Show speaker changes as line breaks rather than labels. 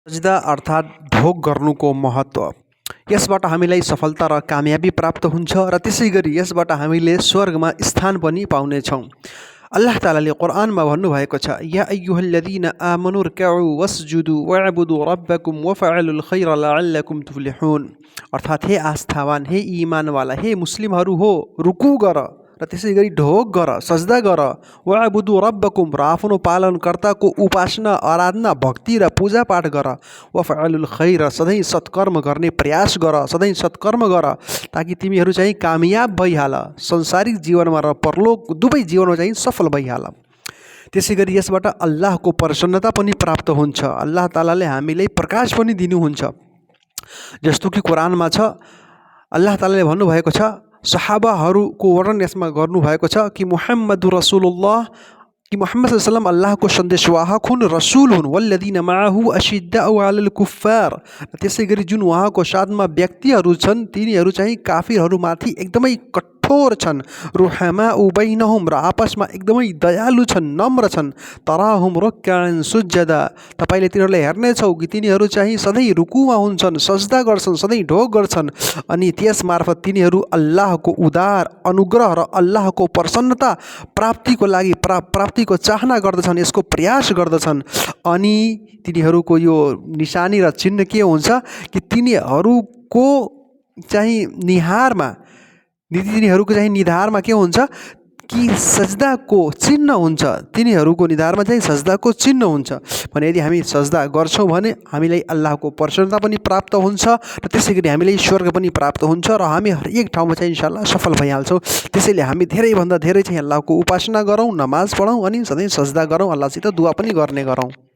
सजदा अर्थात् ढोग गर्नुको महत्त्व। यसबाट हामीलाई सफलता र कामयाबी प्राप्त हुन्छ र त्यसै गरी यसबाट हामीले स्वर्गमा स्थान पनि पाउनेछौँ। अल्लाह तालाले कुरानमा भन्नुभएको छ, या अय्युहल्लज़ीना आमनु रुकऊ वस्जुदु वअबुदु रब्बकुम वफअलुल खैर लअल्लकुम तुफ्लिहुन। अर्थात् हे आस्थावान, हे इमानवाला, हे मुस्लिमहरू हो, रुकु गर र त्यसै गरी ढोग गर, सजदा गर, वअबुदु रब्बकुम र आफ्नो पालनकर्ताको उपासना, आराधना, भक्ति र पूजापाठ गर, वफअलुल खैर सधैँ सत्कर्म गर्ने प्रयास गर, सधैँ सत्कर्म गर, ताकि तिमीहरू चाहिँ कामयाब भइहाल, संसारिक जीवनमा र परलोक दुवै जीवनमा चाहिँ सफल भइहाल। त्यसै गरी यसबाट अल्लाहको प्रसन्नता पनि प्राप्त हुन्छ। अल्लाह तालाले हामीलाई प्रकाश पनि दिनुहुन्छ। जस्तो कि कुरानमा छ, अल्लाह तालाले भन्नुभएको छ, सहाबाहरूको वर्णन यसमा गर्नुभएको छ कि मुहम्मदुर रसुलुल्लाह, कि मुहम्मद सल्लल्लाहु अलैहि वसल्लम अल्लाहको सन्देशवाहक हुन्, रसुल हुन्। वल्लदीना माअहु अशिद्दाउ अलल कुफ्फार, त्यसै गरी जुन उहाँको साथमा व्यक्तिहरू छन् तिनीहरू चाहिँ काफिरहरूमाथि एकदमै कठोर छन्। रुहमाउ बैनहुम, र आपसमा एकदमै दयालु छन्, नम्र छन्। तराहुम रुक्कान सुज्जदा, तपाईँले तिनीहरूलाई हेर्नेछौ कि तिनीहरू चाहिँ सधैँ रुकुमा हुन्छन्, सजदा गर्छन्, सधैँ ढोग गर्छन्। अनि त्यस मार्फत तिनीहरू अल्लाहको उदार अनुग्रह र अल्लाहको प्रसन्नता प्राप्तिको लागि प्राप्तिको चाहना गर्दछन्, यसको प्रयास गर्दछन्। अनि तिनीहरूको यो निशानी र चिन्ह के हुन्छ कि तिनीहरूको चाहिँ निधारमा के हुन्छ कि सजदाको चिन्ह हुन्छ। तिनीहरूको निधारमा चाहिँ सजदाको चिन्ह हुन्छ। भने यदि हामी सजदा गर्छौँ भने हामीलाई अल्लाहको प्रसन्नता पनि प्राप्त हुन्छ र त्यसै गरी हामीलाई स्वर्ग पनि प्राप्त हुन्छ र हामी हरेक ठाउँमा चाहिँ इन्शाअल्लाह सफल भइहाल्छौँ। त्यसैले हामी धेरैभन्दा धेरै चाहिँ अल्लाहको उपासना गरौँ, नमाज पढौँ अनि सधैँ सजदा गरौँ, अल्लाहसित दुआ पनि गर्ने गरौँ।